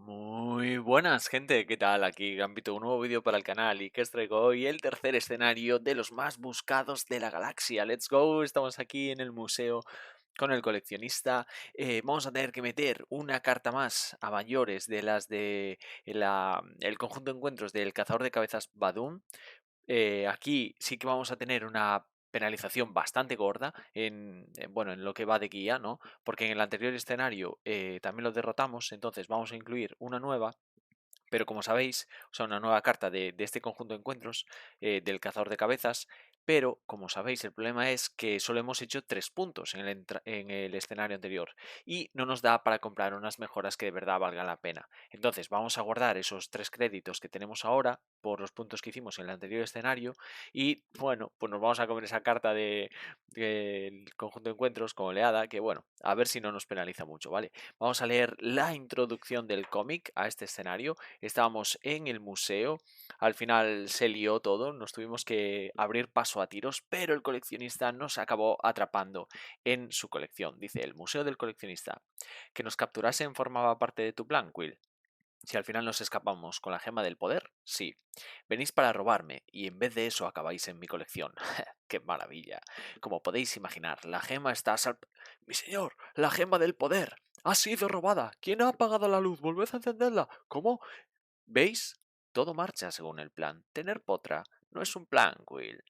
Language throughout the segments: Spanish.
Muy buenas, gente, ¿qué tal? Aquí Gambito, un nuevo vídeo para el canal y que os traigo hoy el tercer escenario de los más buscados de la galaxia. ¡Let's go! Estamos aquí en el museo con el coleccionista. Vamos a tener que meter una carta más a mayores de las de el conjunto de encuentros del cazador de cabezas Badum. Aquí sí que vamos a tener una penalización bastante gorda bueno, en lo que va de guía, ¿no? Porque en el anterior escenario también lo derrotamos, entonces vamos a incluir una nueva, pero como sabéis, o sea, una nueva carta de este conjunto de encuentros del cazador de cabezas. Pero, como sabéis, el problema es que solo hemos hecho 3 puntos en el escenario anterior y no nos da para comprar unas mejoras que de verdad valgan la pena. Entonces, vamos a guardar esos 3 créditos que tenemos ahora por los puntos que hicimos en el anterior escenario y, bueno, pues nos vamos a comer esa carta del conjunto de encuentros con oleada que, bueno, a ver si no nos penaliza mucho, ¿vale? Vamos a leer la introducción del cómic a este escenario. Estábamos en el museo, al final se lió todo, nos tuvimos que abrir paso a tiros, pero el coleccionista nos acabó atrapando en su colección. Dice, el museo del coleccionista. ¿Que nos capturasen formaba parte de tu plan, Quill? Si al final nos escapamos con la gema del poder, sí. Venís para robarme y en vez de eso acabáis en mi colección. ¡Qué maravilla! Como podéis imaginar, la gema está ¡Mi señor! ¡La gema del poder! ¡Ha sido robada! ¿Quién ha apagado la luz? ¡Volved a encenderla! ¿Cómo? ¿Veis? Todo marcha según el plan. Tener potra no es un plan, Will.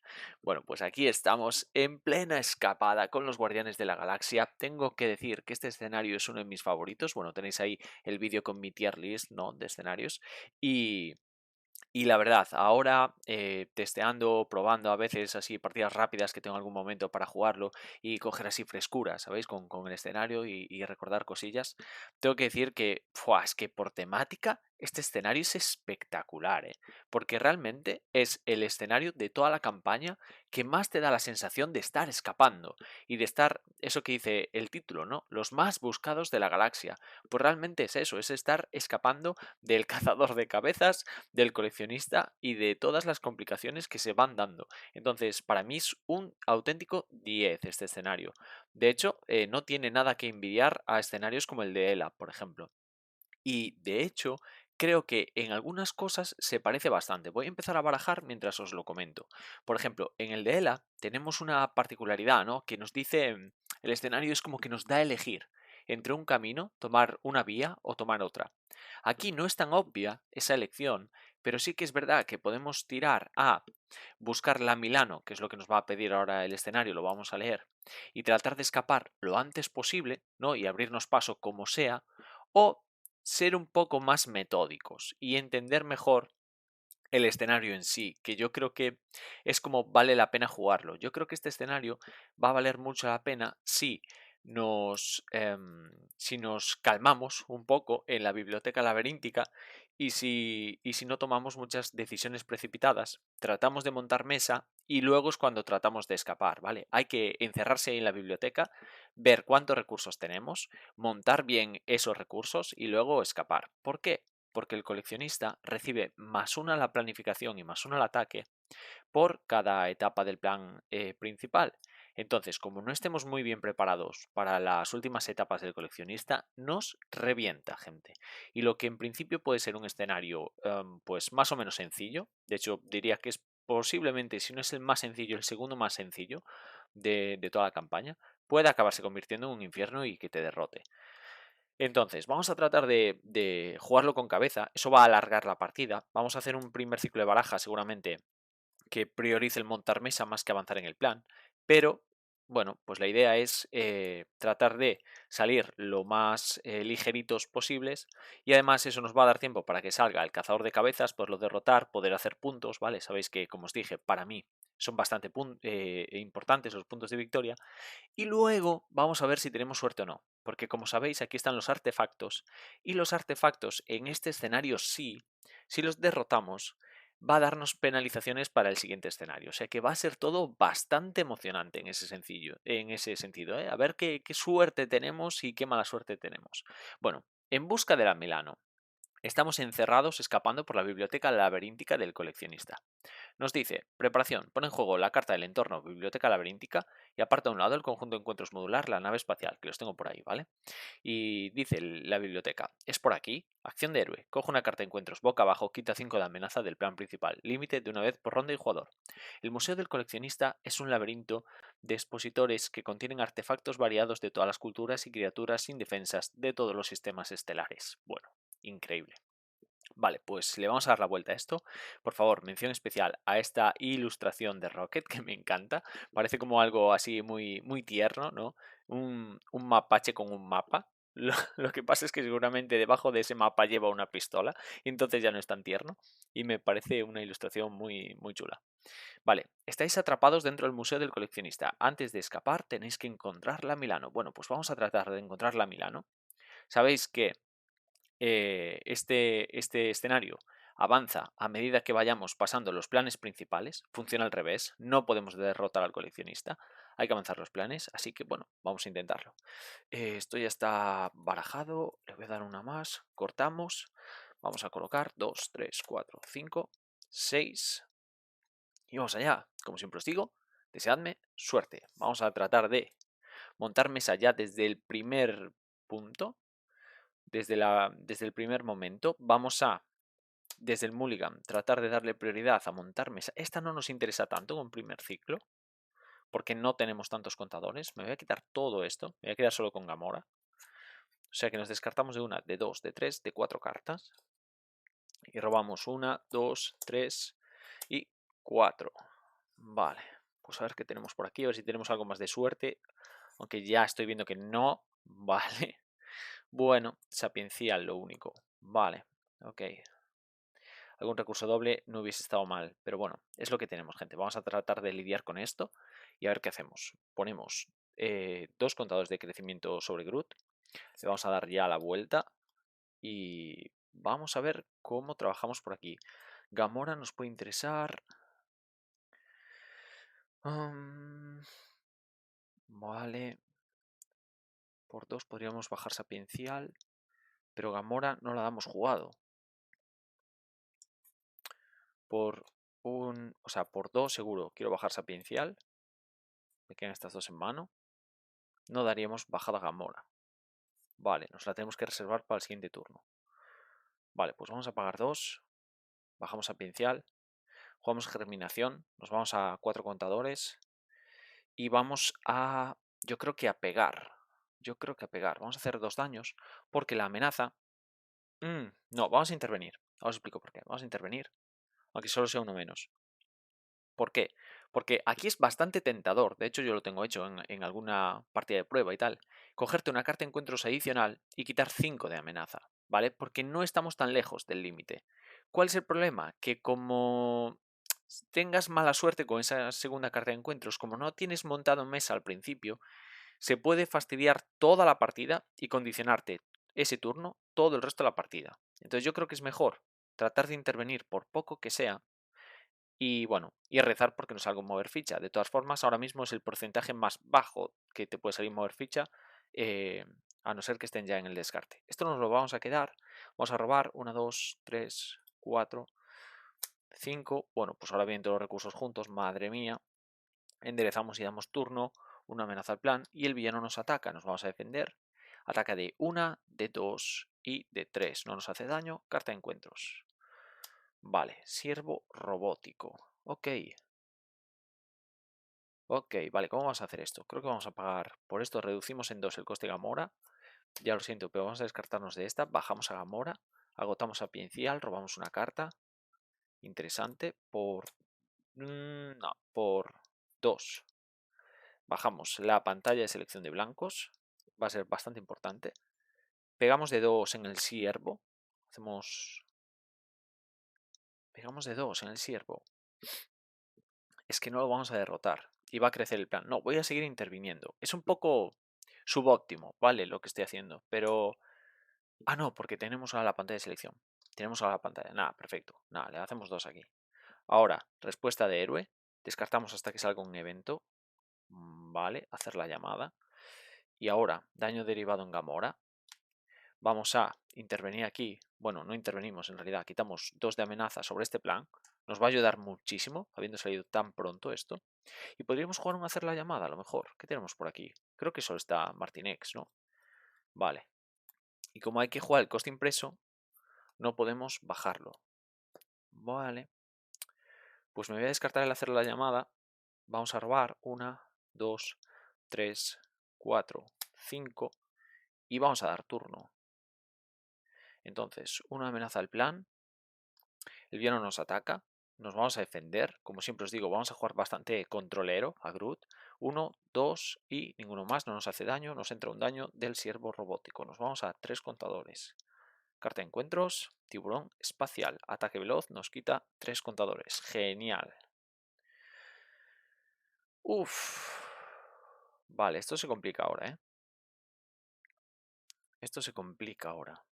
Bueno, pues aquí estamos en plena escapada con los Guardianes de la Galaxia. Tengo que decir que este escenario es uno de mis favoritos. Bueno, tenéis ahí el vídeo con mi tier list, ¿no? De escenarios. Y la verdad, ahora testeando, probando a veces así partidas rápidas que tengo algún momento para jugarlo y coger así frescura, ¿sabéis? Con el escenario y recordar cosillas. Tengo que decir que, es que por temática este escenario es espectacular, ¿eh? Porque realmente es el escenario de toda la campaña que más te da la sensación de estar escapando y de estar, eso que dice el título, ¿no? Los más buscados de la galaxia. Pues realmente es eso, es estar escapando del cazador de cabezas, del coleccionista y de todas las complicaciones que se van dando. Entonces, para mí es un auténtico 10 este escenario. De hecho, no tiene nada que envidiar a escenarios como el de Ela, por ejemplo. Y de hecho, creo que en algunas cosas se parece bastante. Voy a empezar a barajar mientras os lo comento. Por ejemplo, en el de Ela tenemos una particularidad, ¿no? Que nos dice, el escenario es como que nos da a elegir entre un camino, tomar una vía o tomar otra. Aquí no es tan obvia esa elección, pero sí que es verdad que podemos tirar a buscar la Milano, que es lo que nos va a pedir ahora el escenario, lo vamos a leer, y tratar de escapar lo antes posible, ¿no? Y abrirnos paso como sea, o ser un poco más metódicos y entender mejor el escenario en sí, que yo creo que es como vale la pena jugarlo. Yo creo que este escenario va a valer mucho la pena si nos calmamos un poco en la biblioteca laberíntica y si no tomamos muchas decisiones precipitadas, tratamos de montar mesa y luego es cuando tratamos de escapar, ¿vale? Hay que encerrarse ahí en la biblioteca, ver cuántos recursos tenemos, montar bien esos recursos y luego escapar. ¿Por qué? Porque el coleccionista recibe +1 a la planificación y +1 al ataque por cada etapa del plan principal. Entonces, como no estemos muy bien preparados para las últimas etapas del coleccionista, nos revienta, gente. Y lo que en principio puede ser un escenario pues más o menos sencillo, de hecho diría que es posiblemente, si no es el más sencillo, el segundo más sencillo de toda la campaña, puede acabarse convirtiendo en un infierno y que te derrote. Entonces, vamos a tratar de jugarlo con cabeza, eso va a alargar la partida, vamos a hacer un primer ciclo de baraja seguramente que priorice el montar mesa más que avanzar en el plan, pero bueno, pues la idea es tratar de salir lo más ligeritos posibles y además eso nos va a dar tiempo para que salga el cazador de cabezas, poderlo derrotar, poder hacer puntos, ¿vale? Sabéis que, como os dije, para mí son bastante importantes los puntos de victoria y luego vamos a ver si tenemos suerte o no, porque como sabéis aquí están los artefactos y los artefactos en este escenario sí, si los derrotamos va a darnos penalizaciones para el siguiente escenario. O sea que va a ser todo bastante emocionante en ese sentido, ¿eh? A ver qué suerte tenemos y qué mala suerte tenemos. Bueno, en busca de la Milano. Estamos encerrados escapando por la biblioteca laberíntica del coleccionista. Nos dice, preparación, pone en juego la carta del entorno biblioteca laberíntica y aparta a un lado el conjunto de encuentros modular, la nave espacial, que los tengo por ahí, ¿vale? Y dice la biblioteca, es por aquí, acción de héroe, coge una carta de encuentros boca abajo, quita 5 de amenaza del plan principal, límite de una vez por ronda y jugador. El Museo del Coleccionista es un laberinto de expositores que contienen artefactos variados de todas las culturas y criaturas indefensas de todos los sistemas estelares. Bueno, increíble. Vale, pues le vamos a dar la vuelta a esto. Por favor, mención especial a esta ilustración de Rocket, que me encanta. Parece como algo así muy, muy tierno, ¿no? Un mapache con un mapa. Lo que pasa es que seguramente debajo de ese mapa lleva una pistola y entonces ya no es tan tierno. Y me parece una ilustración muy, muy chula. Vale, estáis atrapados dentro del Museo del Coleccionista. Antes de escapar tenéis que encontrar la Milano. Bueno, pues vamos a tratar de encontrar la Milano. Sabéis que este escenario avanza a medida que vayamos pasando los planes principales, funciona al revés, no podemos derrotar al coleccionista, hay que avanzar los planes, así que bueno, vamos a intentarlo. Esto ya está barajado, le voy a dar una más, cortamos, vamos a colocar 2, 3, 4, 5, 6 y vamos allá. Como siempre os digo, deseadme suerte. Vamos a tratar de montar mesa ya desde el primer punto. Desde el primer momento, vamos a, desde el mulligan, tratar de darle prioridad a montar mesa. Esta no nos interesa tanto con primer ciclo, porque no tenemos tantos contadores. Me voy a quitar todo esto, me voy a quedar solo con Gamora. O sea que nos descartamos de una, de dos, de tres, de cuatro cartas. Y robamos una, dos, tres y cuatro. Vale, pues a ver qué tenemos por aquí, a ver si tenemos algo más de suerte. Aunque ya estoy viendo que no. Vale. Bueno, sapiencial lo único. Vale, ok. Algún recurso doble no hubiese estado mal, pero bueno, es lo que tenemos, gente. Vamos a tratar de lidiar con esto y a ver qué hacemos. Ponemos dos contadores de crecimiento sobre Groot, le vamos a dar ya la vuelta y vamos a ver cómo trabajamos por aquí. Gamora nos puede interesar. Vale, por dos podríamos bajar sapiencial, pero Gamora no la damos jugado. O sea, por dos seguro quiero bajar sapiencial. Me quedan estas dos en mano. No daríamos bajada Gamora. Vale, nos la tenemos que reservar para el siguiente turno. Vale, pues vamos a pagar dos. Bajamos sapiencial. Jugamos germinación. Nos vamos a cuatro contadores. Y vamos a... Yo creo que a pegar. Yo creo que a pegar. Vamos a hacer dos daños. Porque la amenaza... no, vamos a intervenir. Ahora os explico por qué. Vamos a intervenir. Aunque solo sea uno menos. ¿Por qué? Porque aquí es bastante tentador, de hecho yo lo tengo hecho en alguna partida de prueba y tal, cogerte una carta de encuentros adicional y quitar 5 de amenaza, ¿vale? Porque no estamos tan lejos del límite. ¿Cuál es el problema? Que como tengas mala suerte con esa segunda carta de encuentros, como no tienes montado en mesa al principio, se puede fastidiar toda la partida y condicionarte ese turno todo el resto de la partida. Entonces yo creo que es mejor tratar de intervenir por poco que sea y bueno, y rezar porque nos salga un mover ficha. De todas formas, ahora mismo es el porcentaje más bajo que te puede salir mover ficha, eh, a no ser que estén ya en el descarte. Esto nos lo vamos a quedar. Vamos a robar 1, 2, 3, 4, 5. Bueno, pues ahora vienen todos los recursos juntos, madre mía. Enderezamos y damos turno, una amenaza al plan y el villano nos ataca. Nos vamos a defender. Ataca de 1, de 2 y de 3. No nos hace daño. Carta de encuentros. Vale, siervo robótico. Ok. Ok, vale, ¿cómo vamos a hacer esto? Creo que vamos a pagar por esto, reducimos en 2 el coste Gamora. Ya lo siento, pero vamos a descartarnos de esta. Bajamos a Gamora, agotamos a Piencial, robamos una carta. Interesante, por... no, por 2. Bajamos la pantalla de selección de blancos, va a ser bastante importante. Pegamos de 2 en el siervo. Pegamos de 2 en el siervo. Es que no lo vamos a derrotar y va a crecer el plan. No, voy a seguir interviniendo. Es un poco subóptimo, ¿vale? Lo que estoy haciendo, pero... Ah, no, porque tenemos ahora la pantalla de selección. Tenemos ahora la pantalla. Nada, perfecto. Nada, le hacemos dos aquí. Ahora, respuesta de héroe. Descartamos hasta que salga un evento. Vale, hacer la llamada. Y ahora, daño derivado en Gamora. Vamos a intervenir aquí. Bueno, no intervenimos en realidad. Quitamos 2 de amenaza sobre este plan. Nos va a ayudar muchísimo, habiendo salido tan pronto esto. Y podríamos jugar un hacer la llamada, a lo mejor. ¿Qué tenemos por aquí? Creo que solo está Martinex, ¿no? Vale. Y como hay que jugar el coste impreso, no podemos bajarlo. Vale. Pues me voy a descartar el hacer la llamada. Vamos a robar 1, 2, 3, 4, 5 y vamos a dar turno. Entonces, una amenaza al plan. El villano nos ataca. Nos vamos a defender. Como siempre os digo, vamos a jugar bastante controlero a Groot. 1, 2 y ninguno más. No nos hace daño. Nos entra un daño del siervo robótico. Nos vamos a 3 contadores. Carta de encuentros. Tiburón espacial. Ataque veloz. Nos quita 3 contadores. Genial. Uf. Vale, esto se complica ahora, ¿eh? Esto se complica ahora.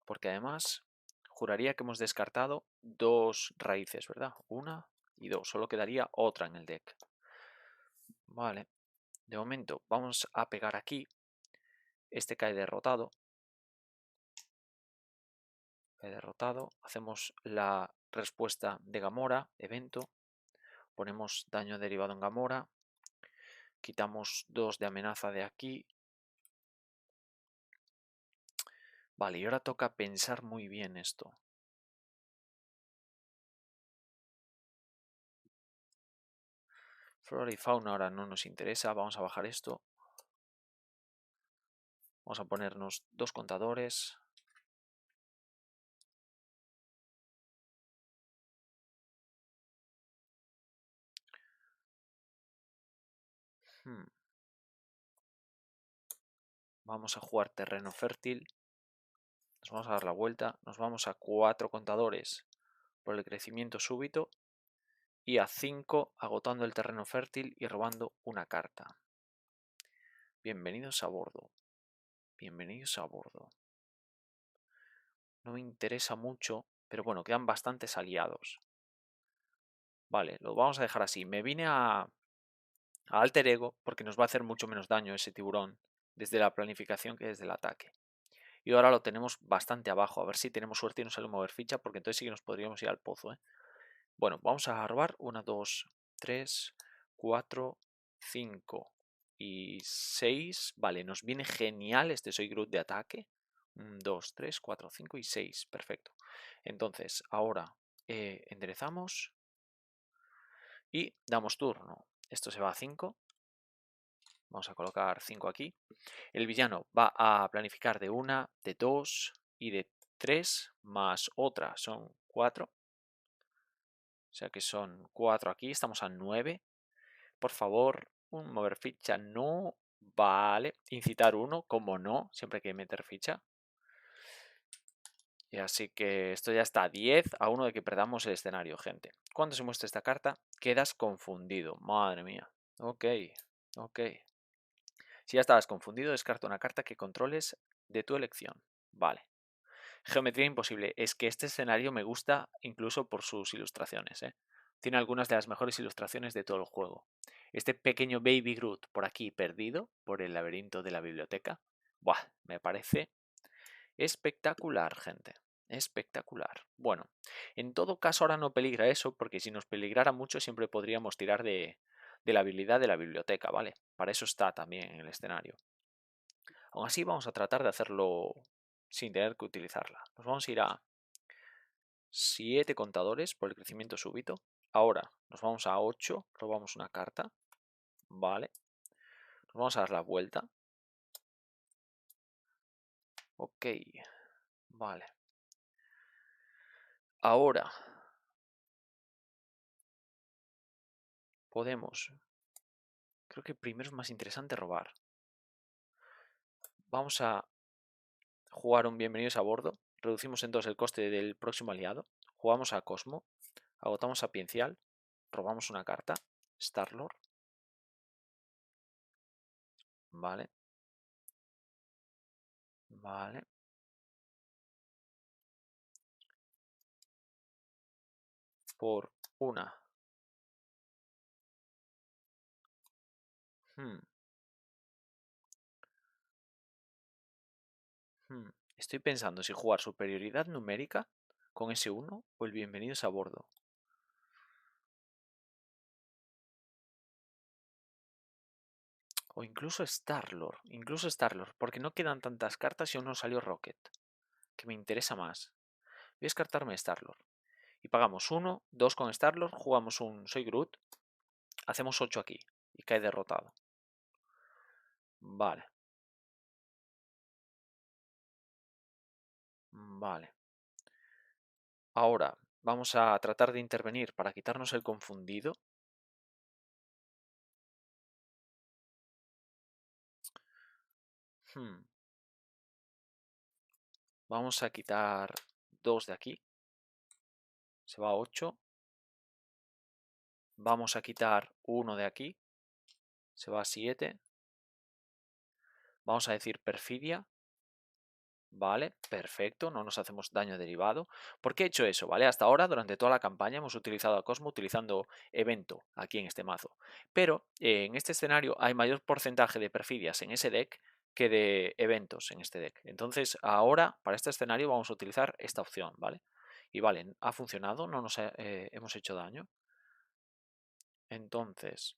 Porque además, juraría que hemos descartado 2 raíces, ¿verdad? 1 y 2. Solo quedaría otra en el deck. Vale. De momento, vamos a pegar aquí. Este cae derrotado. Cae derrotado. Hacemos la respuesta de Gamora, evento. Ponemos daño derivado en Gamora. Quitamos 2 de amenaza de aquí. Vale, y ahora toca pensar muy bien esto. Flora y fauna ahora no nos interesa. Vamos a bajar esto. Vamos a ponernos 2 contadores. Vamos a jugar terreno fértil. Nos vamos a dar la vuelta. Nos vamos a 4 contadores por el crecimiento súbito. Y a 5 agotando el terreno fértil y robando una carta. Bienvenidos a bordo. Bienvenidos a bordo. No me interesa mucho, pero bueno, quedan bastantes aliados. Vale, lo vamos a dejar así. Me vine a Alter Ego porque nos va a hacer mucho menos daño ese tiburón desde la planificación que desde el ataque. Y ahora lo tenemos bastante abajo. A ver si tenemos suerte y nos sale mover ficha, porque entonces sí que nos podríamos ir al pozo, ¿eh? Bueno, vamos a robar 1, 2, 3, 4, 5 y 6. Vale, nos viene genial este Soy Groot de ataque. 1, 2, 3, 4, 5 y 6. Perfecto. Entonces, ahora enderezamos y damos turno. Esto se va a 5. Vamos a colocar 5 aquí. El villano va a planificar de 1, de 2 y de 3 más otra. Son 4. O sea que son 4 aquí. Estamos a 9. Por favor, un mover ficha no. Vale. Incitar 1, como no. Siempre hay que meter ficha. Y así que esto ya está a 10 a 1 de que perdamos el escenario, gente. Cuando se muestra esta carta, quedas confundido. Madre mía. Ok. Ok. Si ya estabas confundido, descarta una carta que controles de tu elección. Vale. Geometría imposible. Es que este escenario me gusta incluso por sus ilustraciones, ¿eh? Tiene algunas de las mejores ilustraciones de todo el juego. Este pequeño Baby Groot por aquí perdido por el laberinto de la biblioteca. Buah, me parece espectacular, gente. Espectacular. Bueno, en todo caso ahora no peligra eso, porque si nos peligrara mucho siempre podríamos tirar de la habilidad de la biblioteca, ¿vale? Para eso está también en el escenario. Aún así vamos a tratar de hacerlo sin tener que utilizarla. Nos vamos a ir a 7 contadores por el crecimiento súbito. Ahora nos vamos a 8, robamos una carta. Vale. Nos vamos a dar la vuelta. Ok. Vale. Ahora podemos... Creo que primero es más interesante robar. Vamos a jugar un bienvenidos a bordo. Reducimos entonces el coste del próximo aliado. Jugamos a Cosmo. Agotamos Sapiencial. Robamos una carta. Star-Lord. Vale. Vale. Por una. Estoy pensando si jugar superioridad numérica con S1 o el bienvenidos a bordo. O incluso Star-Lord, porque no quedan tantas cartas y aún no salió Rocket, que me interesa más. Voy a descartarme Star-Lord. Y pagamos 1, 2 con Star-Lord, jugamos un Soy Groot, hacemos 8 aquí y cae derrotado. Vale. Vale. Ahora vamos a tratar de intervenir para quitarnos el confundido. Vamos a quitar 2 de aquí. Se va a 8. Vamos a quitar 1 de aquí. Se va a 7. Vamos a decir perfidia. Vale, perfecto, no nos hacemos daño derivado. ¿Por qué he hecho eso? ¿Vale? Hasta ahora, durante toda la campaña, hemos utilizado a Cosmo utilizando evento aquí en este mazo. Pero en este escenario hay mayor porcentaje de perfidias en ese deck que de eventos en este deck. Entonces, ahora, para este escenario, vamos a utilizar esta opción, ¿vale? Y vale, ha funcionado, no nos hemos hecho daño. Entonces,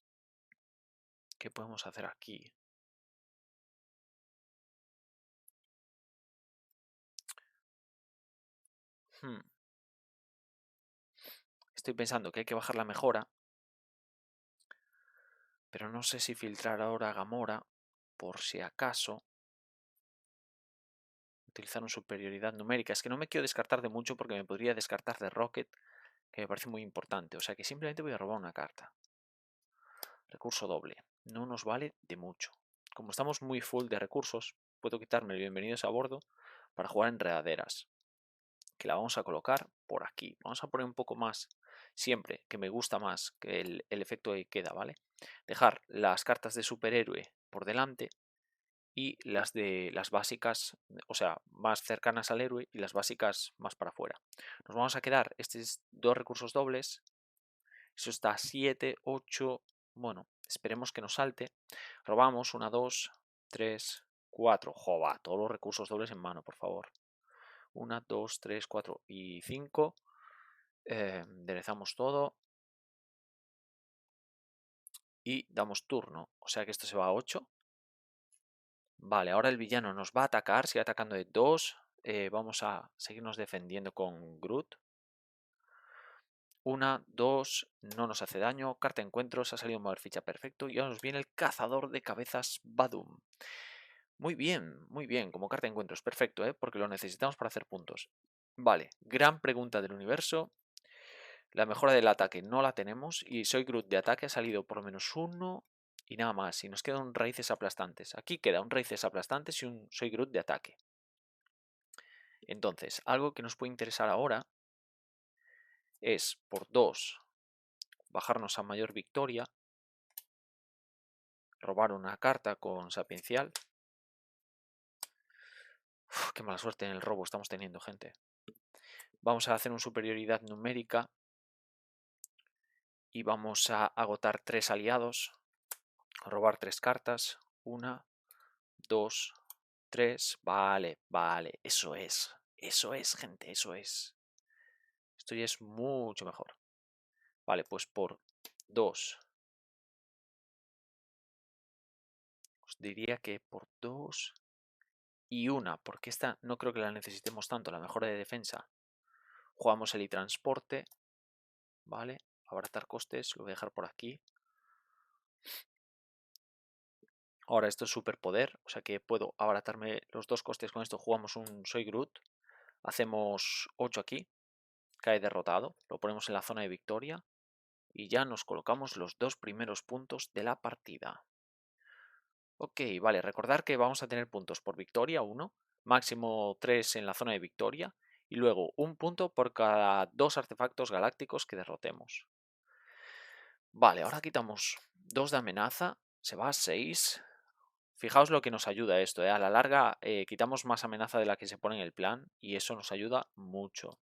¿qué podemos hacer aquí? Estoy pensando que hay que bajar la mejora, pero no sé si filtrar ahora a Gamora, por si acaso. Utilizar una superioridad numérica. Es que no me quiero descartar de mucho porque me podría descartar de Rocket, que me parece muy importante. O sea que simplemente voy a robar una carta. Recurso doble. No nos vale de mucho. Como estamos muy full de recursos, puedo quitarme el bienvenidos a bordo para jugar enredaderas. Que la vamos a colocar por aquí. Vamos a poner un poco más, siempre que me gusta más que el efecto que queda, ¿vale? Dejar las cartas de superhéroe por delante y las de las básicas, o sea, más cercanas al héroe y las básicas más para afuera. Nos vamos a quedar estos 2 recursos dobles. Eso está a 7, 8. Bueno, esperemos que nos salte. Robamos 1, 2, 3, 4. Jova, todos los recursos dobles en mano, por favor. 1, 2, 3, 4 y 5. Enderezamos todo. Y damos turno. O sea que esto se va a 8. Vale, ahora el villano nos va a atacar, sigue atacando de 2. Vamos a seguirnos defendiendo con Groot. 1, 2, no nos hace daño. Carta de encuentros, ha salido un mover ficha perfecto. Y ahora nos viene el cazador de cabezas Badum. Muy bien, como carta de encuentros, perfecto, porque lo necesitamos para hacer puntos. Vale, gran pregunta del universo. La mejora del ataque no la tenemos y Soy Groot de ataque ha salido por lo menos 1 y nada más. Y nos quedan raíces aplastantes. Aquí queda un raíces aplastantes y un Soy Groot de ataque. Entonces, algo que nos puede interesar ahora es por 2 bajarnos a mayor victoria, robar una carta con sapiencial. Uf, qué mala suerte en el robo estamos teniendo, gente. Vamos a hacer una superioridad numérica y vamos a agotar 3 aliados, robar 3 cartas. 1, 2, 3. Vale, vale, eso es, gente, eso es. Esto ya es mucho mejor. Vale, pues por 2. Os diría que por 2 y 1, porque esta no creo que la necesitemos tanto, la mejora de defensa. Jugamos el transporte, ¿vale? Abaratar costes, lo voy a dejar por aquí. Ahora esto es superpoder, o sea que puedo abaratarme los 2 costes con esto. Jugamos un Soy Groot, hacemos 8 aquí, cae derrotado, lo ponemos en la zona de victoria y ya nos colocamos los 2 primeros puntos de la partida. Ok, vale, recordar que vamos a tener puntos por victoria, 1, máximo 3 en la zona de victoria y luego un punto por cada 2 artefactos galácticos que derrotemos. Vale, ahora quitamos 2 de amenaza, se va a 6. Fijaos lo que nos ayuda esto, a la larga quitamos más amenaza de la que se pone en el plan y eso nos ayuda mucho.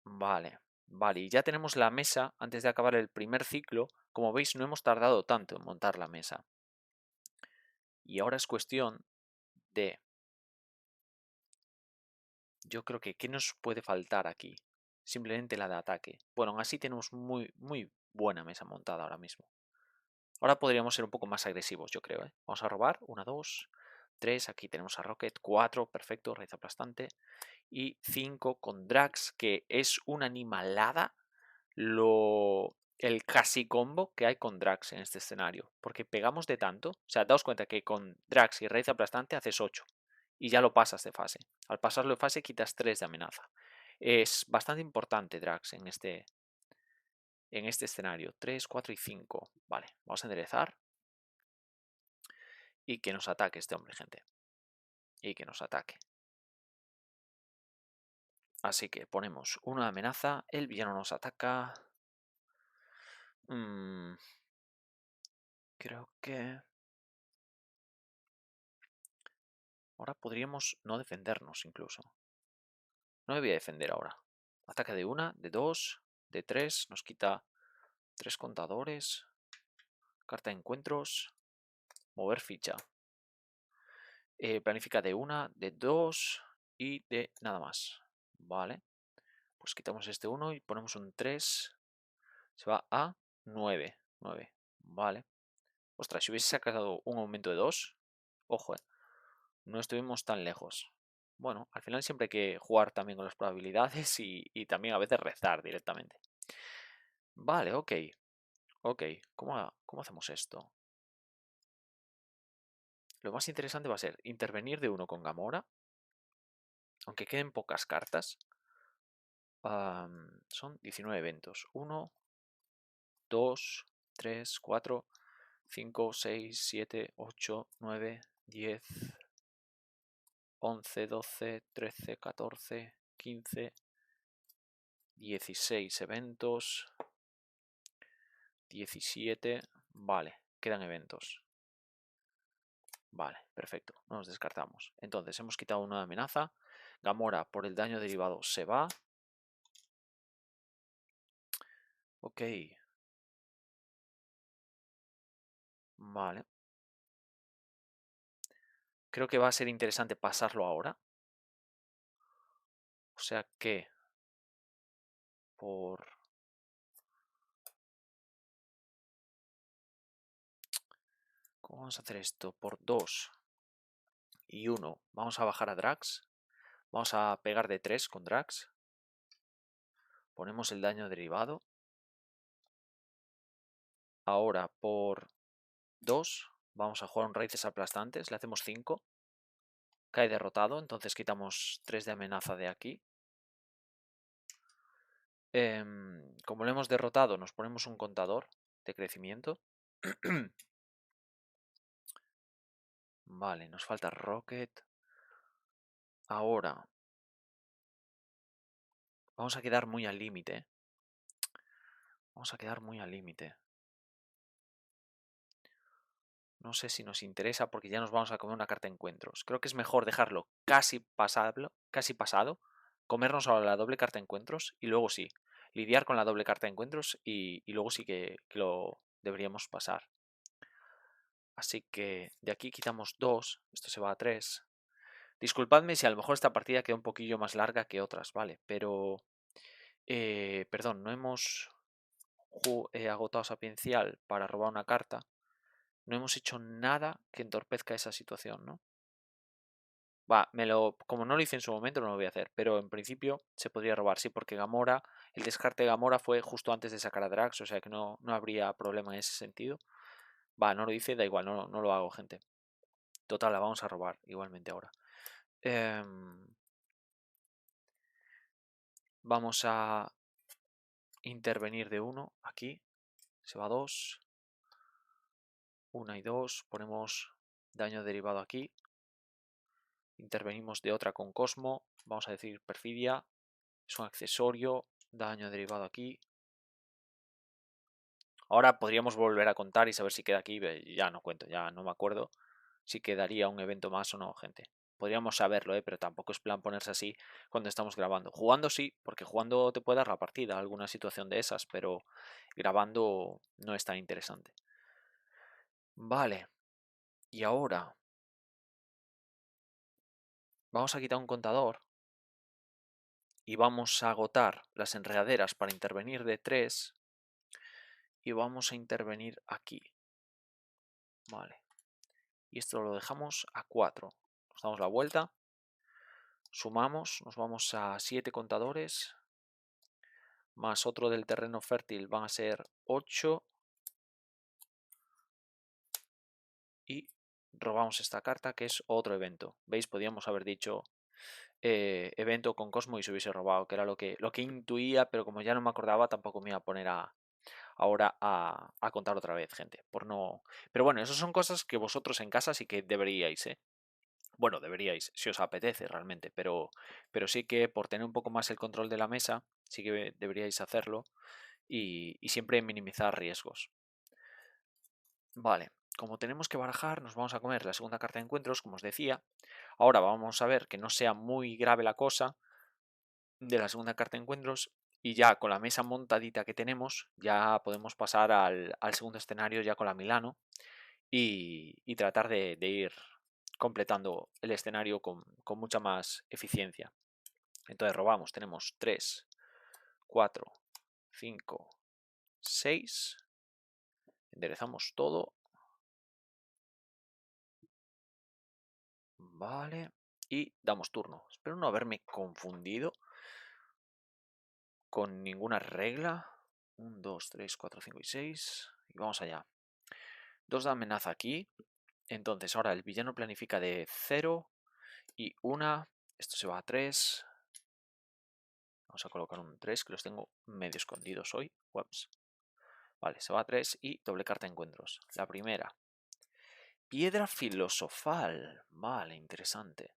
Vale, vale, y ya tenemos la mesa antes de acabar el primer ciclo. Como veis, no hemos tardado tanto en montar la mesa. Y ahora es cuestión de... Yo creo que ¿qué nos puede faltar aquí? Simplemente la de ataque. Bueno, aún así tenemos muy buena mesa montada ahora mismo. Ahora podríamos ser un poco más agresivos, yo creo. Vamos a robar. 1, 2, 3. Aquí tenemos a Rocket. 4, perfecto, raíz aplastante. Y 5 con Drax, que es una animalada el casi combo que hay con Drax en este escenario. Porque pegamos de tanto. O sea, daos cuenta que con Drax y raíz aplastante haces 8. Y ya lo pasas de fase. Al pasarlo de fase quitas 3 de amenaza. Es bastante importante Drax en este escenario. 3, 4 y 5. Vale, vamos a enderezar. Y que nos ataque este hombre, gente. Y que nos ataque. Así que ponemos una amenaza. El villano nos ataca. Creo que... Ahora podríamos no defendernos incluso. No me voy a defender ahora. Ataque de 1, de 2, de 3. Nos quita 3 contadores. Carta de encuentros. Mover ficha. Planifica de 1, de 2 y de nada más. Vale. Pues quitamos este 1 y ponemos un 3. Se va a 9. 9. Vale. Ostras, si hubiese sacado un aumento de 2. Ojo, no estuvimos tan lejos. Bueno, al final siempre hay que jugar también con las probabilidades y también a veces rezar directamente. Vale, ok. Ok, ¿cómo hacemos esto? Lo más interesante va a ser intervenir de 1 con Gamora. Aunque queden pocas cartas. Son 19 eventos. 1, 2, 3, 4, 5, 6, 7, 8, 9, 10, 11, 12, 13, 14, 15, 16 eventos. 17. Vale, quedan eventos. Vale, perfecto. No nos descartamos. Entonces, hemos quitado una amenaza. Gamora, por el daño derivado, se va. Ok. Vale. Creo que va a ser interesante pasarlo ahora. O sea que... ¿Cómo vamos a hacer esto? Por 2 y 1. Vamos a bajar a Drax. Vamos a pegar de 3 con Drax. Ponemos el daño derivado. Ahora por 2 vamos a jugar un raíces aplastantes. Le hacemos 5. Cae derrotado, entonces quitamos 3 de amenaza de aquí. Como lo hemos derrotado, nos ponemos un contador de crecimiento. Vale, nos falta Rocket. Ahora vamos a quedar muy al límite. Vamos a quedar muy al límite. No sé si nos interesa porque ya nos vamos a comer una carta de encuentros. Creo que es mejor dejarlo casi pasado, comernos ahora la doble carta de encuentros y luego sí, lidiar con la doble carta de encuentros y luego sí que lo deberíamos pasar. Así que de aquí quitamos 2, esto se va a 3. Disculpadme si a lo mejor esta partida queda un poquillo más larga que otras, ¿vale? Pero, perdón, no hemos agotado sapiencial para robar una carta. No hemos hecho nada que entorpezca esa situación, ¿no? Va, como no lo hice en su momento, no lo voy a hacer. Pero en principio se podría robar, sí, porque Gamora, el descarte de Gamora fue justo antes de sacar a Drax, o sea que no habría problema en ese sentido. Va, no lo hice, da igual, no lo hago, gente. Total, la vamos a robar igualmente ahora. Vamos a intervenir de 1 aquí. Se va 2. 1 y 2. Ponemos daño derivado aquí. Intervenimos de otra con Cosmo. Vamos a decir perfidia. Es un accesorio. Daño derivado aquí. Ahora podríamos volver a contar y saber si queda aquí. Ya no cuento, ya no me acuerdo si quedaría un evento más o no, gente. Podríamos saberlo, pero tampoco es plan ponerse así cuando estamos grabando. Jugando sí, porque jugando te puede dar la partida, alguna situación de esas, pero grabando no es tan interesante. Vale. Y ahora Vamos a quitar un contador y vamos a agotar las enredaderas para intervenir de 3 y vamos a intervenir aquí. Vale. Y esto lo dejamos a 4. Nos damos la vuelta, sumamos, nos vamos a 7 contadores, más otro del terreno fértil van a ser 8. Y robamos esta carta que es otro evento. ¿Veis? Podríamos haber dicho evento con Cosmo y se hubiese robado, que era lo que intuía, pero como ya no me acordaba, tampoco me iba a poner ahora a contar otra vez, gente. Por no... Pero bueno, esas son cosas que vosotros en casa sí que deberíais, ¿eh? Bueno, deberíais, si os apetece realmente, pero sí que por tener un poco más el control de la mesa, sí que deberíais hacerlo y siempre minimizar riesgos. Vale, como tenemos que barajar, nos vamos a comer la segunda carta de encuentros, como os decía. Ahora vamos a ver que no sea muy grave la cosa de la segunda carta de encuentros y ya con la mesa montadita que tenemos, ya podemos pasar al segundo escenario ya con la Milano y tratar de ir completando el escenario con mucha más eficiencia. Entonces robamos, tenemos 3, 4, 5, 6, enderezamos todo. Vale. Y damos turno. Espero no haberme confundido con ninguna regla. 1, 2, 3, 4, 5 y 6. Y vamos allá. 2 de amenaza aquí. Entonces ahora el villano planifica de 0 y 1. Esto se va a 3. Vamos a colocar un 3 que los tengo medio escondidos hoy. Ups. Vale, se va a 3 y doble carta de encuentros. La primera. Piedra filosofal. Vale, interesante.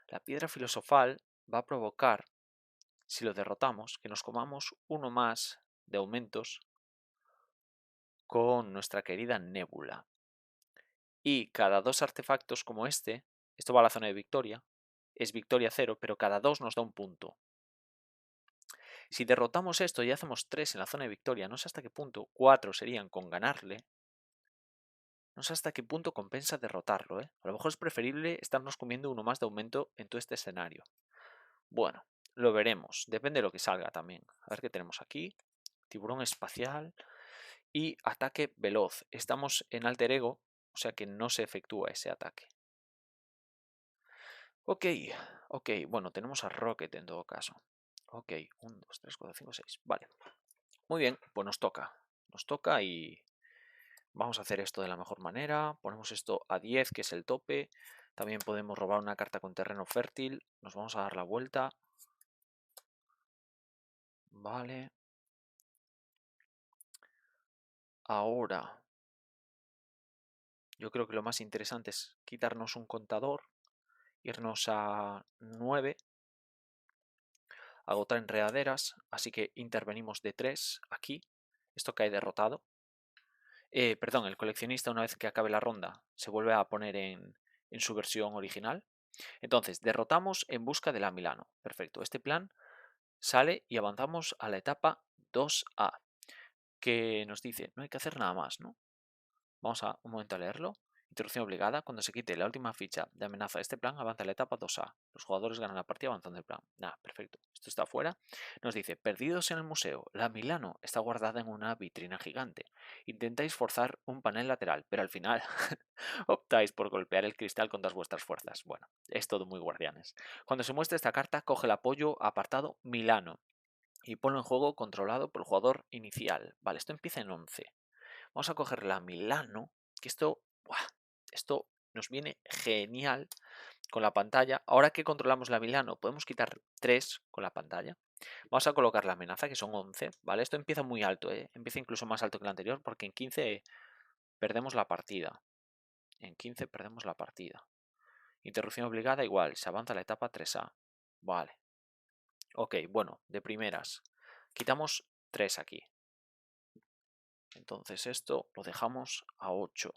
La piedra filosofal va a provocar, si lo derrotamos, que nos comamos uno más de aumentos con nuestra querida Nébula. Y cada 2 artefactos como este, esto va a la zona de victoria, es victoria 0, pero cada 2 nos da un punto. Si derrotamos esto y hacemos 3 en la zona de victoria, no sé hasta qué punto, 4 serían con ganarle, no sé hasta qué punto compensa derrotarlo, ¿eh? A lo mejor es preferible estarnos comiendo uno más de aumento en todo este escenario. Bueno, lo veremos, depende de lo que salga también. A ver qué tenemos aquí. Tiburón espacial y ataque veloz. Estamos en alter ego, o sea que no se efectúa ese ataque. Ok, ok, bueno, tenemos a Rocket en todo caso. Ok, 1, 2, 3, 4, 5, 6. Vale. Muy bien, pues nos toca. Nos toca y vamos a hacer esto de la mejor manera. Ponemos esto a 10, que es el tope. También podemos robar una carta con terreno fértil. Nos vamos a dar la vuelta. Vale. Ahora, yo creo que lo más interesante es quitarnos un contador, irnos a 9, agotar enredaderas, así que intervenimos de 3 aquí. Esto cae derrotado. Perdón, el coleccionista una vez que acabe la ronda se vuelve a poner en su versión original. Entonces, derrotamos en busca de la Milano. Perfecto, este plan sale y avanzamos a la etapa 2A, que nos dice, no hay que hacer nada más, ¿no? Vamos a un momento a leerlo. Interrupción obligada. Cuando se quite la última ficha de amenaza de este plan, avanza la etapa 2A. Los jugadores ganan la partida avanzando el plan. Nada, perfecto. Esto está fuera. Nos dice, perdidos en el museo. La Milano está guardada en una vitrina gigante. Intentáis forzar un panel lateral, pero al final optáis por golpear el cristal con todas vuestras fuerzas. Bueno, es todo muy guardianes. Cuando se muestre esta carta, coge el apoyo apartado Milano y ponlo en juego controlado por el jugador inicial. Vale, esto empieza en 11. Vamos a coger la Milano, que esto, ¡buah! Esto nos viene genial con la pantalla. Ahora que controlamos la Milano, podemos quitar 3 con la pantalla. Vamos a colocar la amenaza, que son 11, ¿vale? Esto empieza muy alto, ¿eh? Empieza incluso más alto que el anterior, porque en 15 perdemos la partida. En 15 perdemos la partida. Interrupción obligada, igual, se avanza a la etapa 3A. Vale. Ok, bueno, de primeras. Quitamos 3 aquí. Entonces esto lo dejamos a 8.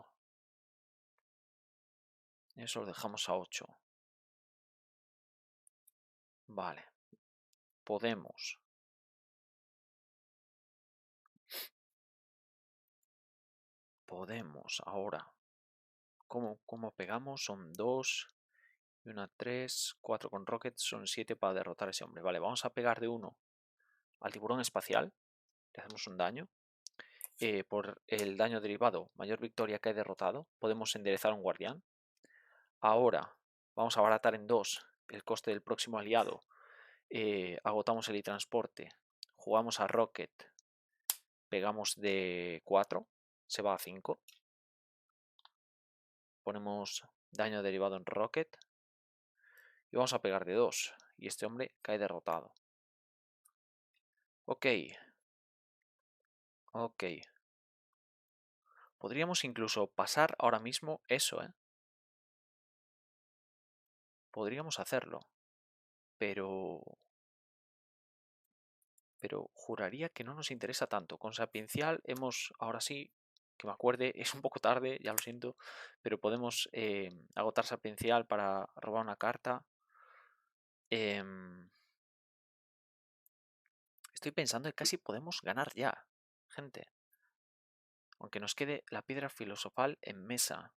Eso lo dejamos a 8. Vale. Podemos. Podemos ahora. ¿Cómo pegamos? Son 2 Y una 3, 4 con Rocket, son 7 para derrotar a ese hombre. Vale, vamos a pegar de 1 al tiburón espacial. Le hacemos un daño. Por el daño derivado, mayor victoria que he derrotado, podemos enderezar un guardián. Ahora vamos a abaratar en 2 el coste del próximo aliado. Agotamos el transporte. Jugamos a Rocket. Pegamos de 4. Se va a 5. Ponemos daño derivado en Rocket. Y vamos a pegar de 2. Y este hombre cae derrotado. Ok. Ok. Podríamos incluso pasar ahora mismo eso, ¿eh? Podríamos hacerlo. Pero juraría que no nos interesa tanto. Con Sapiencial hemos, ahora sí, que me acuerde, es un poco tarde, ya lo siento, pero podemos agotar Sapiencial para robar una carta. Estoy pensando que casi podemos ganar ya, gente. Aunque nos quede la piedra filosofal en mesa.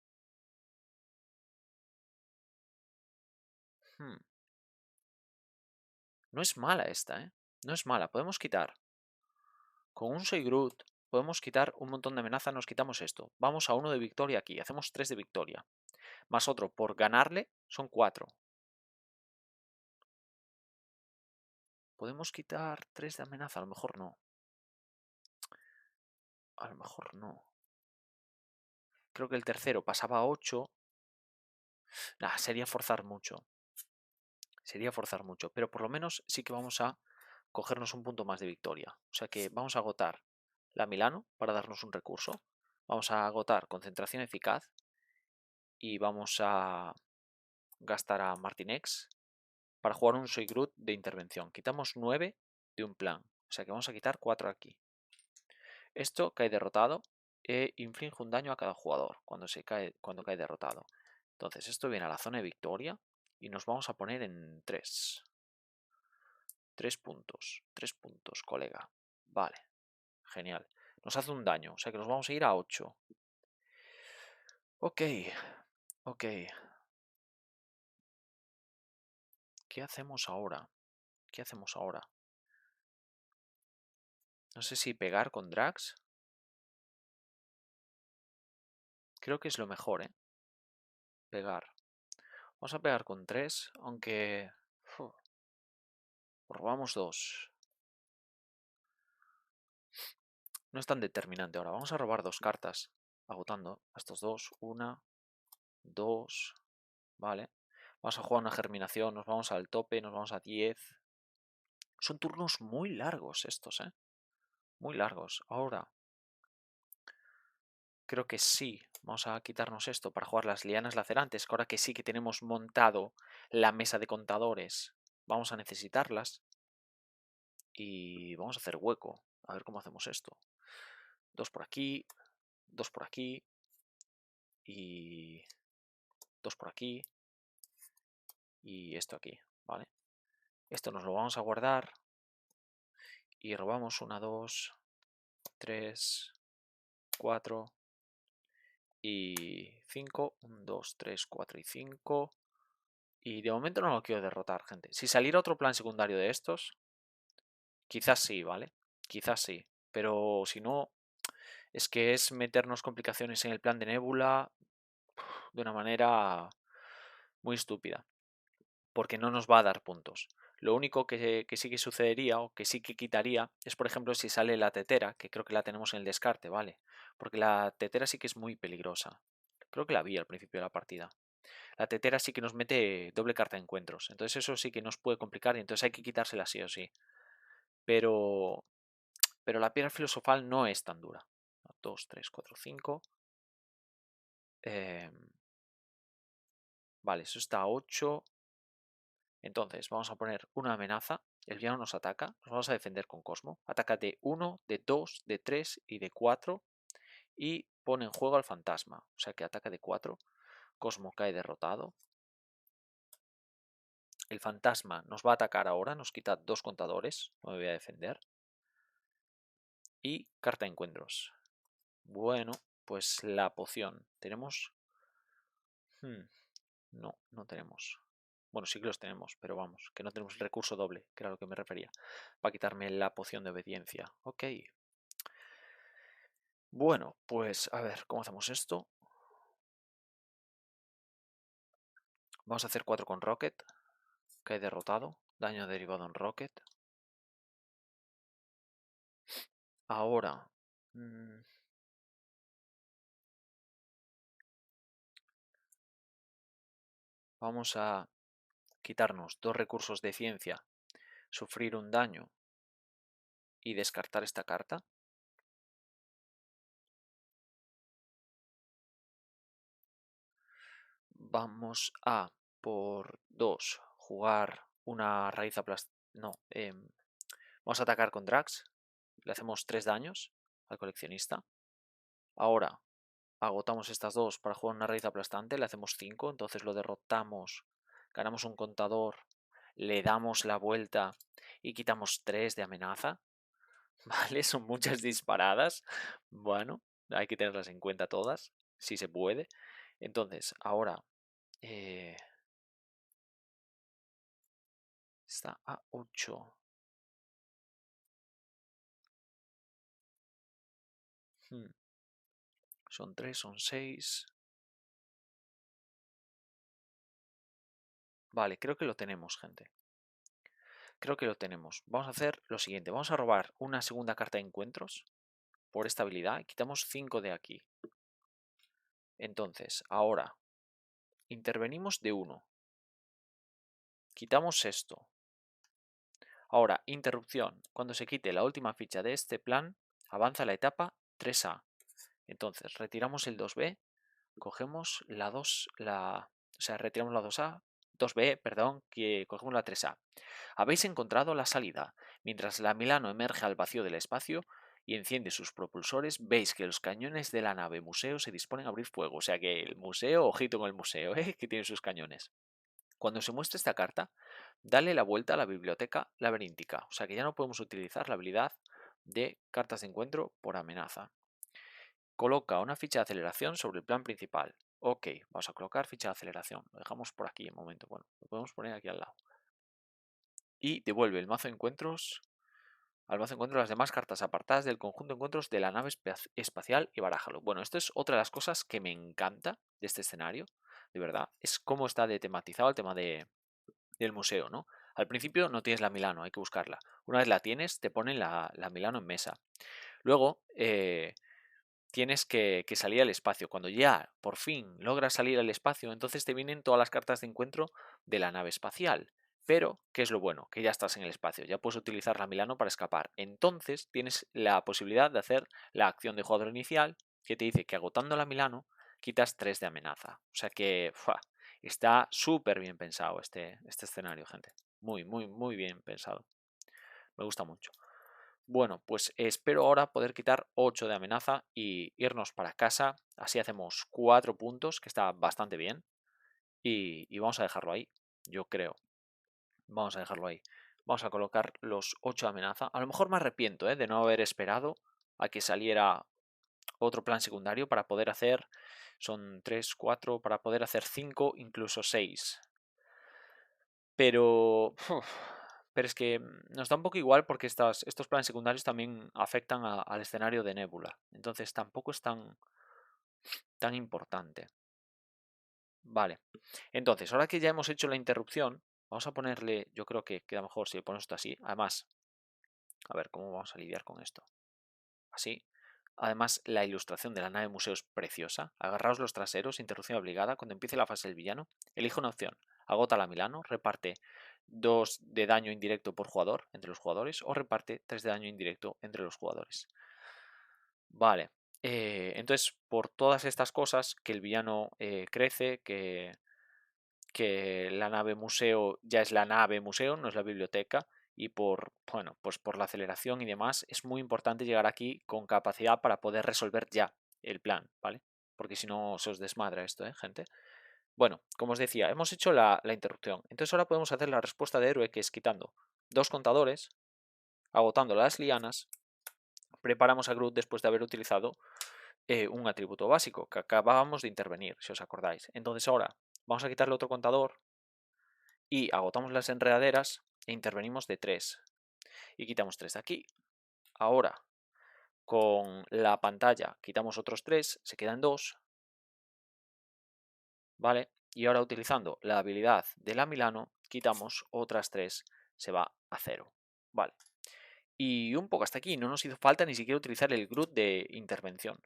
No es mala esta, ¿eh? No es mala. Podemos quitar. Con un Soy Groot podemos quitar un montón de amenaza. Nos quitamos esto. Vamos a 1 de victoria aquí. Hacemos 3 de victoria. Más otro por ganarle son 4. Podemos quitar 3 de amenaza. A lo mejor no. A lo mejor no. Creo que el tercero pasaba a 8. Nah, sería forzar mucho. Sería forzar mucho. Pero por lo menos sí que vamos a cogernos un punto más de victoria. O sea que vamos a agotar la Milano para darnos un recurso. Vamos a agotar concentración eficaz. Y vamos a gastar a Martinex para jugar un Soy Groot de intervención. Quitamos 9 de un plan. O sea que vamos a quitar 4 aquí. Esto cae derrotado e inflige un daño a cada jugador cuando cae derrotado. Entonces esto viene a la zona de victoria y nos vamos a poner en 3. 3 puntos. 3 puntos, colega. Vale. Genial. Nos hace un daño, o sea que nos vamos a ir a 8. Ok. Ok. ¿Qué hacemos ahora? ¿Qué hacemos ahora? No sé si pegar con Drax. Creo que es lo mejor, ¿eh? Pegar. Vamos a pegar con 3, aunque... robamos 2. No es tan determinante ahora. Vamos a robar 2 cartas. Agotando a estos 2. 1, 2. Vale. Vamos a jugar una germinación. Nos vamos al tope. Nos vamos a 10. Son turnos muy largos estos, ¿eh? Muy largos. Ahora... creo que sí. Vamos a quitarnos esto para jugar las lianas lacerantes. Que ahora que sí que tenemos montado la mesa de contadores, vamos a necesitarlas. Y vamos a hacer hueco. A ver cómo hacemos esto. 2 por aquí. 2 por aquí. Y 2 por aquí. Y esto aquí. ¿Vale? Esto nos lo vamos a guardar. Y robamos 1, 2, 3, 4 y 5. 1, 2, 3, 4 y 5. Y de momento no lo quiero derrotar, gente. Si saliera otro plan secundario de estos, quizás sí, ¿vale? Quizás sí. Pero si no, es que es meternos complicaciones en el plan de Nebula de una manera muy estúpida. Porque no nos va a dar puntos. Lo único que sí que sucedería o que sí que quitaría es, por ejemplo, si sale la tetera, que creo que la tenemos en el descarte, ¿vale? Porque la tetera sí que es muy peligrosa. Creo que la vi al principio de la partida. La tetera sí que nos mete doble carta de encuentros. Entonces eso sí que nos puede complicar y entonces hay que quitársela sí o sí. Pero la piedra filosofal no es tan dura. 2, 3, 4, 5. Vale, eso está a 8. Entonces vamos a poner una amenaza. El villano nos ataca. Nos vamos a defender con Cosmo. Ataca de 1, de 2, de 3 y de 4. Y pone en juego al fantasma. O sea que ataca de 4. Cosmo cae derrotado. El fantasma nos va a atacar ahora. Nos quita 2 contadores. No me voy a defender. Y carta de encuentros. Bueno, pues la poción. ¿Tenemos? No, no tenemos. Bueno, sí que los tenemos, pero vamos, que no tenemos el recurso doble, que era lo que me refería. Para quitarme la poción de obediencia. Ok. Bueno, pues a ver, ¿cómo hacemos esto? Vamos a hacer 4 con Rocket. Cae derrotado. Daño derivado en Rocket. Ahora. Vamos a quitarnos 2 recursos de ciencia. Sufrir un daño. Y descartar esta carta. Vamos a, por 2, jugar una raíz aplastada. No, vamos a atacar con Drax. Le hacemos 3 daños al coleccionista. Ahora agotamos estas dos para jugar una raíz aplastante. Le hacemos 5, entonces lo derrotamos. Ganamos un contador. Le damos la vuelta y quitamos 3 de amenaza. Vale, son muchas disparadas. Bueno, hay que tenerlas en cuenta todas, si se puede. Entonces, ahora está a 8. Son 3, son 6. Vale, creo que lo tenemos, gente. Creo que lo tenemos. Vamos a hacer lo siguiente. Vamos a robar una segunda carta de encuentros por esta habilidad. Quitamos 5 de aquí. Entonces, ahora intervenimos de 1. Quitamos esto. Ahora, interrupción. Cuando se quite la última ficha de este plan, avanza la etapa 3A. Entonces, retiramos el 2B. Cogemos la 2, o sea, retiramos la 2A, 2B, perdón, que cogemos la 3A. Habéis encontrado la salida. Mientras la Milano emerge al vacío del espacio y enciende sus propulsores, veis que los cañones de la nave museo se disponen a abrir fuego. O sea que el museo, ojito con el museo, que tiene sus cañones. Cuando se muestre esta carta, dale la vuelta a la biblioteca laberíntica. O sea que ya no podemos utilizar la habilidad de cartas de encuentro por amenaza. Coloca una ficha de aceleración sobre el plan principal. Ok, vamos a colocar ficha de aceleración. Lo dejamos por aquí un momento. Bueno, lo podemos poner aquí al lado. Y devuelve el mazo de encuentros al mazo de encuentros las demás cartas apartadas del conjunto de encuentros de la nave espacial y barájalo. Bueno, esto es otra de las cosas que me encanta de este escenario, de verdad. Es cómo está de tematizado el tema del museo, ¿no? Al principio no tienes la Milano, hay que buscarla. Una vez la tienes, te ponen la Milano en mesa. Luego, tienes que salir al espacio. Cuando ya por fin logras salir al espacio, entonces te vienen todas las cartas de encuentro de la nave espacial. Pero, ¿qué es lo bueno? Que ya estás en el espacio, ya puedes utilizar la Milano para escapar. Entonces tienes la posibilidad de hacer la acción de jugador inicial, que te dice que agotando la Milano quitas 3 de amenaza. O sea que está súper bien pensado este escenario, gente. Muy, muy, muy bien pensado. Me gusta mucho. Bueno, pues espero ahora poder quitar 8 de amenaza y irnos para casa. Así hacemos 4 puntos, que está bastante bien. Y vamos a dejarlo ahí, yo creo. Vamos a dejarlo ahí. Vamos a colocar los 8 de amenaza. A lo mejor me arrepiento de no haber esperado a que saliera otro plan secundario para poder hacer... Son 3, 4, para poder hacer 5, incluso 6. Pero... Pero es que nos da un poco igual porque estos planes secundarios también afectan al escenario de Nebula. Entonces tampoco es tan importante. Vale. Entonces, ahora que ya hemos hecho la interrupción, vamos a ponerle, yo creo que queda mejor si le ponemos esto así. Además, a ver, ¿cómo vamos a lidiar con esto? Así. Además, la ilustración de la nave museo es preciosa. Agarraos los traseros, interrupción obligada. Cuando empiece la fase del villano, elige una opción. Agota la Milano, reparte 2 de daño indirecto por jugador entre los jugadores o reparte 3 de daño indirecto entre los jugadores. Vale. Entonces, por todas estas cosas, que el villano crece, que la nave museo ya es la nave museo, no es la biblioteca, y bueno, pues por la aceleración y demás, es muy importante llegar aquí con capacidad para poder resolver ya el plan, ¿vale? Porque si no se os desmadra esto, gente? Bueno, como os decía, hemos hecho la interrupción. Entonces ahora podemos hacer la respuesta de héroe, que es quitando 2 contadores, agotando las lianas, preparamos a Groot después de haber utilizado un atributo básico, que acabábamos de intervenir, si os acordáis. Entonces ahora vamos a quitarle otro contador y agotamos las enredaderas e intervenimos de 3 y quitamos 3 de aquí. Ahora con la pantalla quitamos otros 3, se quedan 2, ¿vale? Y ahora utilizando la habilidad de la Milano quitamos otras 3, se va a 0, ¿vale? Y un poco hasta aquí, no nos hizo falta ni siquiera utilizar el Groot de intervención.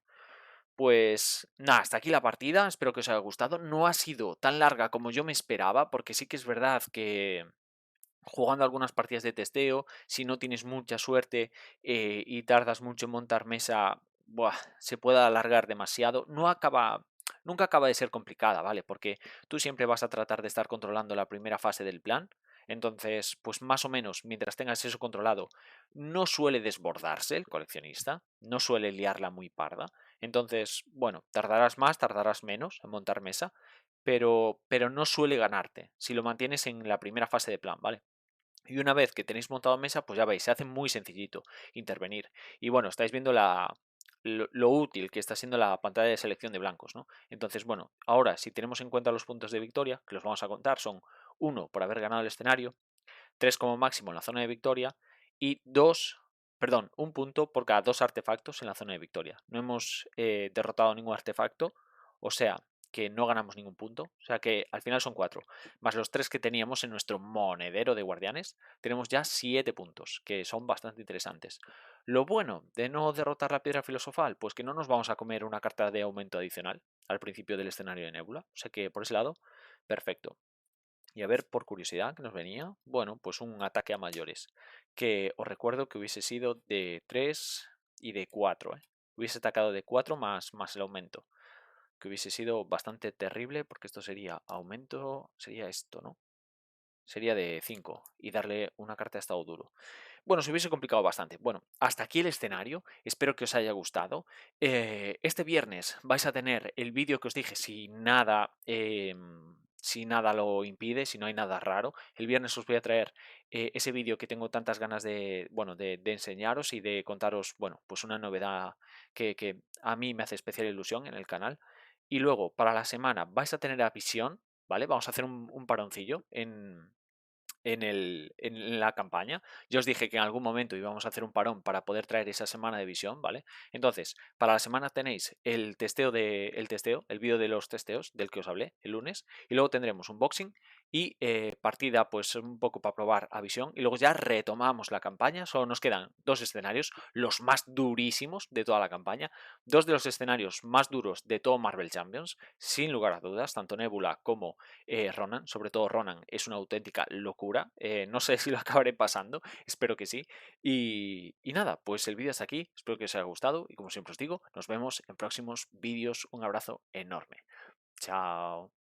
Pues nada, hasta aquí la partida, espero que os haya gustado. No ha sido tan larga como yo me esperaba, porque sí que es verdad que jugando algunas partidas de testeo, si no tienes mucha suerte y tardas mucho en montar mesa, buah, se puede alargar demasiado. Nunca acaba de ser complicada, ¿vale? Porque tú siempre vas a tratar de estar controlando la primera fase del plan. Entonces, pues más o menos, mientras tengas eso controlado, no suele desbordarse el coleccionista, no suele liarla muy parda. Entonces, bueno, tardarás más, tardarás menos en montar mesa, pero no suele ganarte si lo mantienes en la primera fase de plan, ¿vale? Y una vez que tenéis montado mesa, pues ya veis, se hace muy sencillito intervenir. Y bueno, estáis viendo lo útil que está siendo la pantalla de selección de blancos, ¿no? Entonces, bueno, ahora si tenemos en cuenta los puntos de victoria, que los vamos a contar, son 1 por haber ganado el escenario, 3 como máximo en la zona de victoria y 2, perdón, un punto por cada 2 artefactos en la zona de victoria. No hemos derrotado ningún artefacto, o sea que no ganamos ningún punto, o sea que al final son 4, más los 3 que teníamos en nuestro monedero de guardianes, tenemos ya 7 puntos, que son bastante interesantes. Lo bueno de no derrotar la piedra filosofal, pues que no nos vamos a comer una carta de aumento adicional al principio del escenario de Nebula, o sea que por ese lado, perfecto. Y a ver, por curiosidad, que nos venía, bueno, pues un ataque a mayores, que os recuerdo que hubiese sido de 3 y de 4, ¿eh? Hubiese atacado de 4 más el aumento, que hubiese sido bastante terrible, porque esto sería aumento, sería esto, ¿no? Sería de 5 y darle una carta de estado duro. Bueno, se hubiese complicado bastante. Bueno, hasta aquí el escenario. Espero que os haya gustado. Este viernes vais a tener el vídeo que os dije, si nada lo impide, si no hay nada raro. El viernes os voy a traer ese vídeo que tengo tantas ganas de, bueno, de enseñaros y de contaros, bueno, pues una novedad que a mí me hace especial ilusión en el canal. Y luego, para la semana, vais a tener a visión, ¿vale? Vamos a hacer un paroncillo en la campaña. Yo os dije que en algún momento íbamos a hacer un parón para poder traer esa semana de visión, ¿vale? Entonces, para la semana tenéis el vídeo de los testeos del que os hablé el lunes, y luego tendremos un boxing y partida, pues un poco para probar a visión, y luego ya retomamos la campaña. Solo nos quedan 2 escenarios, los más durísimos de toda la campaña, 2 de los escenarios más duros de todo Marvel Champions, sin lugar a dudas, tanto Nebula como Ronan, sobre todo Ronan, es una auténtica locura. No sé si lo acabaré pasando, espero que sí. Y nada, pues el vídeo es aquí, espero que os haya gustado y como siempre os digo, nos vemos en próximos vídeos. Un abrazo enorme. Chao.